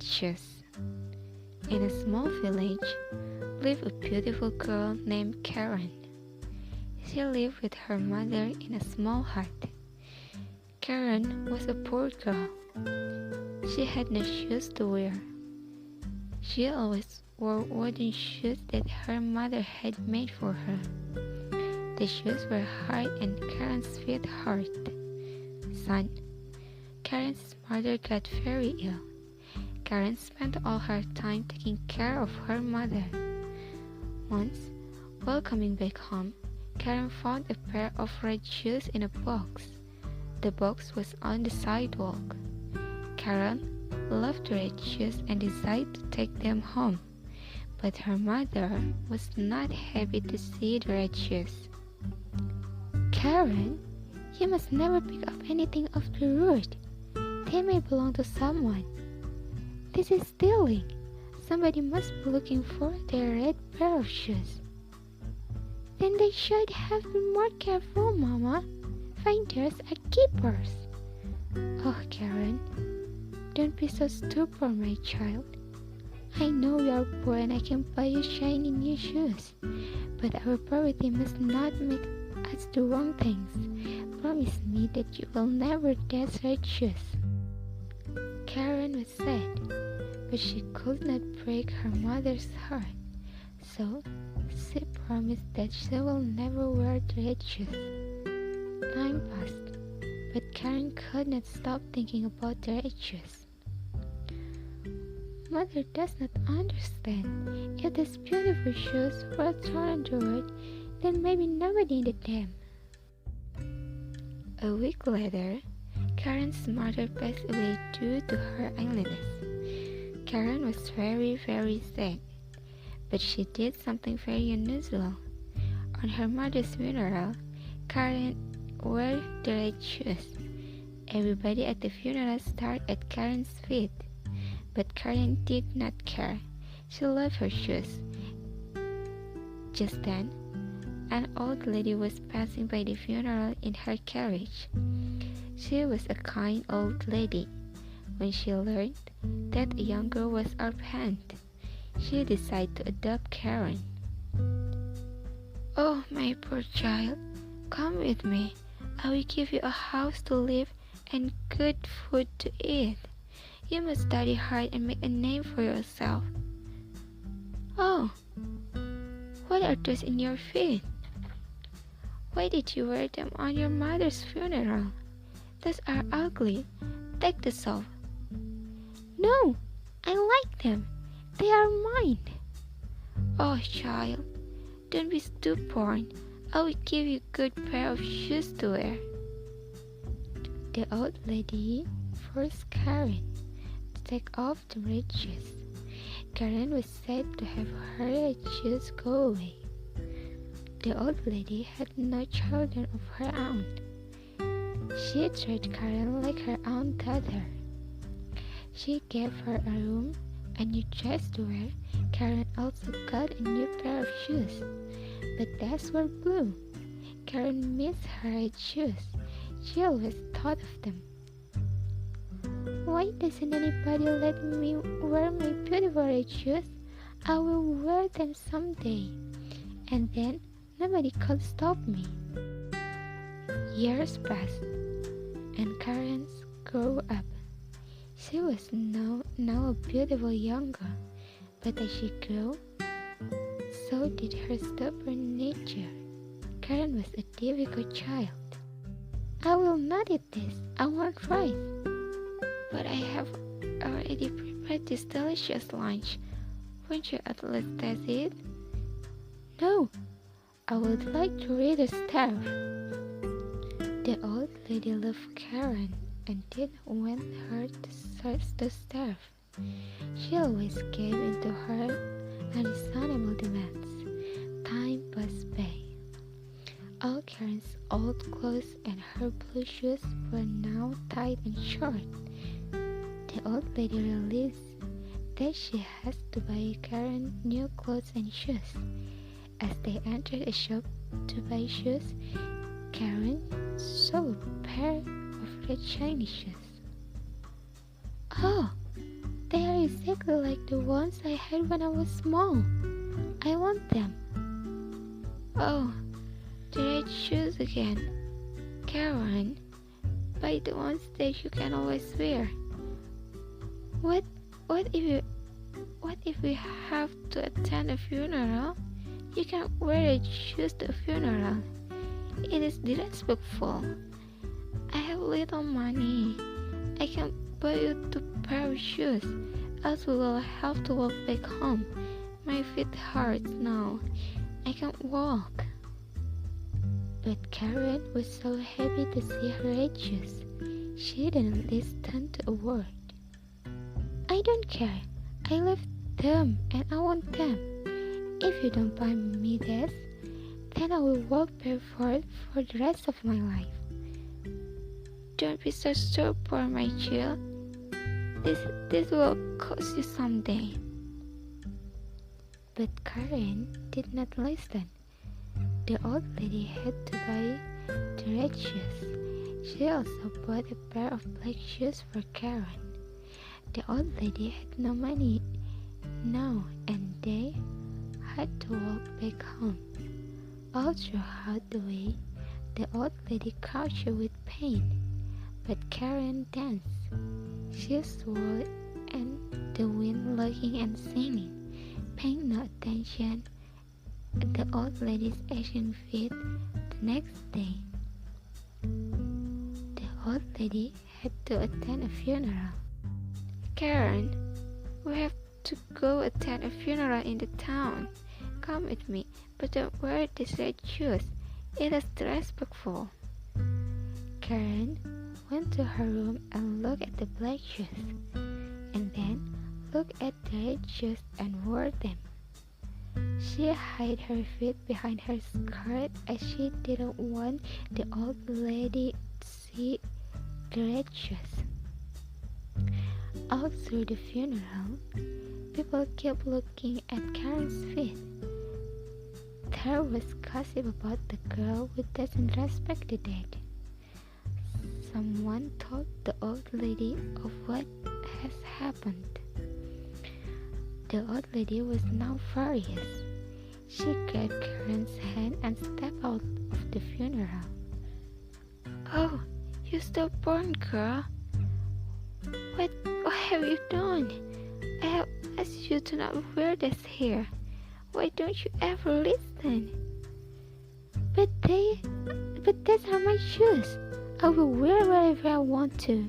shoes. In a small village lived a beautiful girl named Karen. She lived with her mother in a small hut. Karen was a poor girl. She had no shoes to wear. She always wore wooden shoes that her mother had made for her. The shoes were hard and Karen's feet hurt. Son, Karen's mother got very ill. Karen spent all her time taking care of her mother. Once, while coming back home, Karen found a pair of red shoes in a box. The box was on the sidewalk. Karen loved the red shoes and decided to take them home, but her mother was not happy to see the red shoes. Karen, you must never pick up anything off the road. They may belong to someone. This is stealing. Somebody must be looking for their red pair of shoes. Then they should have been more careful, Mama. Finders are keepers. Oh, Karen, don't be so stupid, my child. I know you are poor and I can buy you shiny new shoes, but our poverty must not make us do wrong things. Promise me that you will never dash red shoes. Karen was sad, but she could not break her mother's heart, so she promised that she will never wear the red shoes. Time passed, but Karen could not stop thinking about the red shoes. Mother does not understand. If these beautiful shoes were thrown on the road, then maybe nobody needed them. A week later, Karen's mother passed away due to her illness. Karen was very sad, but she did something very unusual. On her mother's funeral, Karen wore the red shoes. Everybody at the funeral stared at Karen's feet, but Karen did not care. She loved her shoes. Just then, an old lady was passing by the funeral in her carriage. She was a kind old lady. When she learned that a young girl was orphaned, she decided to adopt Karen. Oh, my poor child, come with me. I will give you a house to live and good food to eat. You must study hard and make a name for yourself. Oh, what are those in your feet? Why did you wear them on your mother's funeral? Those are ugly. Take this off. No, I like them. They are mine. Oh, child, don't be stubborn. I will give you a good pair of shoes to wear. The old lady forced Karen to take off the red shoes. Karen was sad to have her red shoes go away. The old lady had no children of her own. She treated Karen like her own daughter. She gave her a room, a new dress to wear. Karen also got a new pair of shoes, but those were blue. Karen missed her red shoes. She always thought of them. Why doesn't anybody let me wear my beautiful red shoes? I will wear them someday, and then nobody could stop me. Years passed, and Karen grew up. She was now a beautiful young girl, but as she grew, so did her stubborn nature. Karen was a difficult child. I will not eat this. I want rice. But I have already prepared this delicious lunch. Won't you at least taste it? No, I would like to read a starve. The old lady loved Karen and didn't want her to starve. She always gave in to her unreasonable demands. Time passed by. All Karen's old clothes and her blue shoes were now tight and short. The old lady realized that she has to buy Karen new clothes and shoes. As they entered a shop to buy shoes, Karen saw a pair of red shiny shoes. Oh, They are exactly like the ones I had when I was small. I want them. Oh, the red shoes again. Karen, buy the ones that you can always wear. What what if we have to attend a funeral? You can't wear red shoes to a funeral. It is disrespectful. I have little money. I can't buy you two pair of shoes, else we will have to walk back home. My feet hurt now. I can't walk. But Karen was so happy to see her red shoes. She didn't listen to a word. I don't care. I love them and I want them. If you don't buy me this, then I will walk barefoot for the rest of my life. Don't be so poor, my child. This will cost you someday. But Karen did not listen. The old lady had to buy the red shoes. She also bought a pair of black shoes for Karen. The old lady had no money now, and they had to walk back home. All throughout the way, the old lady crouched with pain, but Karen danced. She swore in the wind, laughing and singing, paying no attention at the old lady's ashen feet. The next day, the old lady had to attend a funeral. Karen, we have to go attend a funeral in the town. Come with me, but don't wear these red shoes. It is disrespectful. Karen went to her room and looked at the black shoes, and then looked at the red shoes and wore them. She hid her feet behind her skirt as she didn't want the old lady to see the red shoes. All through the funeral, people kept looking at Karen's feet. There was gossip about the girl who doesn't respect the dead. Someone told the old lady of what has happened. The old lady was now furious. She grabbed Karen's hand and stepped out of the funeral. Oh, you stubborn girl! What have you done? I have asked you to not wear this here. Why don't you ever listen? But those are my shoes. I will wear wherever I want to.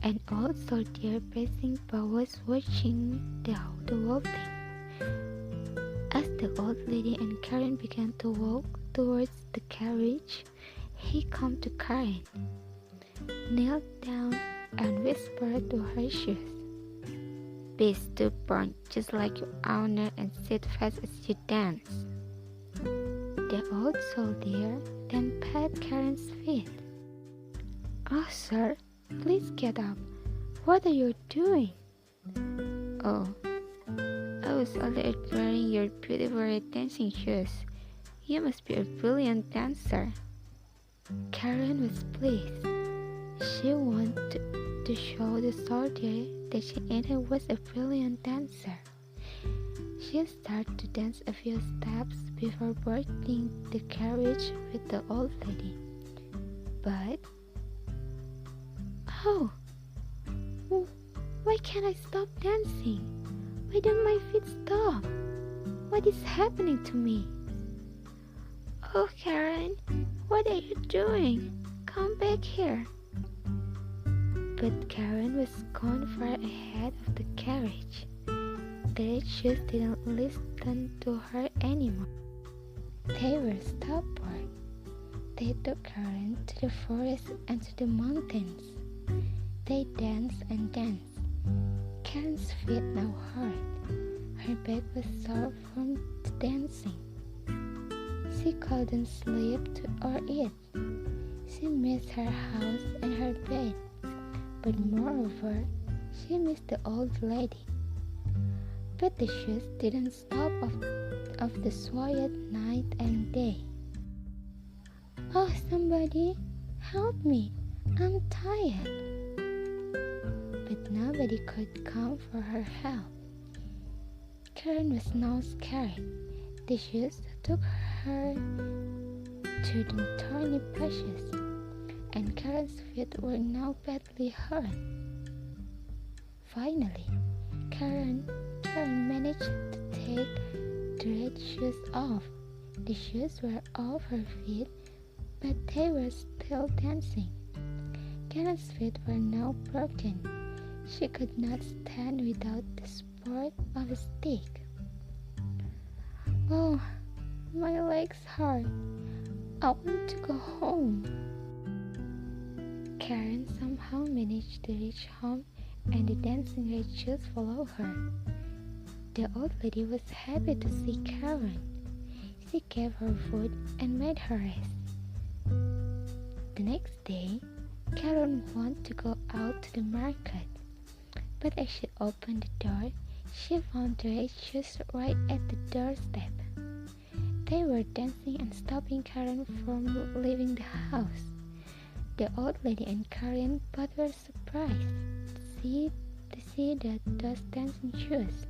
An old soldier passing by was watching the whole thing. As the old lady and Karen began to walk towards the carriage, he came to Karen, knelt down, and whispered to her shoes, "Be stubborn, just like your owner, and sit fast as you dance." The old soldier then pat Karen's feet. "Oh, sir, please get up. What are you doing?" "Oh, I was only admiring your beautiful red dancing shoes. You must be a brilliant dancer." Karen was pleased. She wanted to show the soldier that she indeed was a brilliant dancer. She started to dance a few steps before boarding the carriage with the old lady. But, oh, why can't I stop dancing? Why don't my feet stop? What is happening to me? "Oh, Karen, what are you doing? Come back here." But Karen was gone far ahead of the carriage. The red shoes didn't listen to her anymore. They were stubborn. They took Karen to the forest and to the mountains. They danced and danced. Karen's feet now hurt. Her back was sore from dancing. She couldn't sleep or eat. She missed her house and her bed. But moreover, she missed the old lady. But the shoes didn't stop of the swayed night and day. "Oh, somebody, help me! I'm tired." but nobody could come for her help. Karen was now scared. The shoes took her to the thorny bushes, and Karen's feet were now badly hurt. Finally, Karen managed to take the red shoes off. The shoes were off her feet, but they were still dancing. Karen's feet were now broken. She could not stand without the support of a stick. Oh, my legs hurt. I want to go home. Karen somehow managed to reach home, and the dancing red shoes followed her. The old lady was happy to see Karen. She gave her food and made her rest. The next day, Karen wanted to go out to the market, but as she opened the door, she found the red shoes right at the doorstep. They were dancing and stopping Karen from leaving the house. The old lady and Karen both were surprised to see those dancing shoes.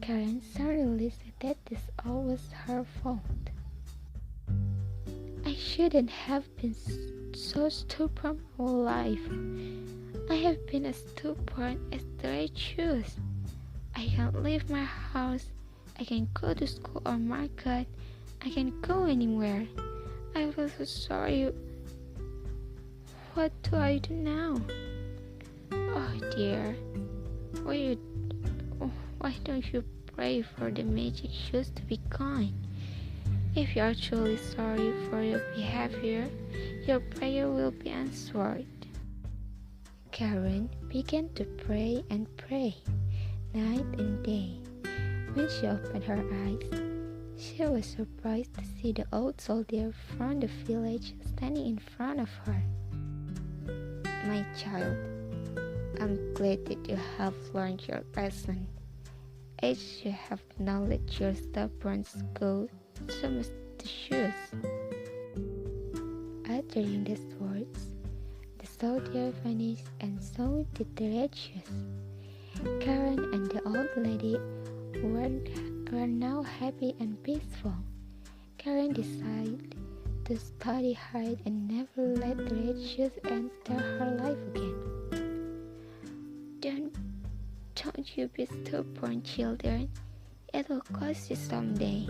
Karen suddenly said that this all was her fault. I shouldn't have been so stubborn my whole life. I have been as stubborn as the red shoes. I can't leave my house. I can go to school or market. I can go anywhere. I feel so sorry. What do I do now? Oh dear. Why don't you pray for the magic shoes to be kind? If you are truly sorry for your behavior, your prayer will be answered. Karen began to pray and pray, night and day. When she opened her eyes, she was surprised to see the old soldier from the village standing in front of her. My child, I'm glad that you have learned your lesson. As you have now let your stubbornness go, so must the shoes. Uttering these words, the soldier vanished, and so did the red shoes. Karen and the old lady were now happy and peaceful. Karen decided to study hard and never let the red shoes enter her life again. Don't you be stubborn, children. It will cost you someday.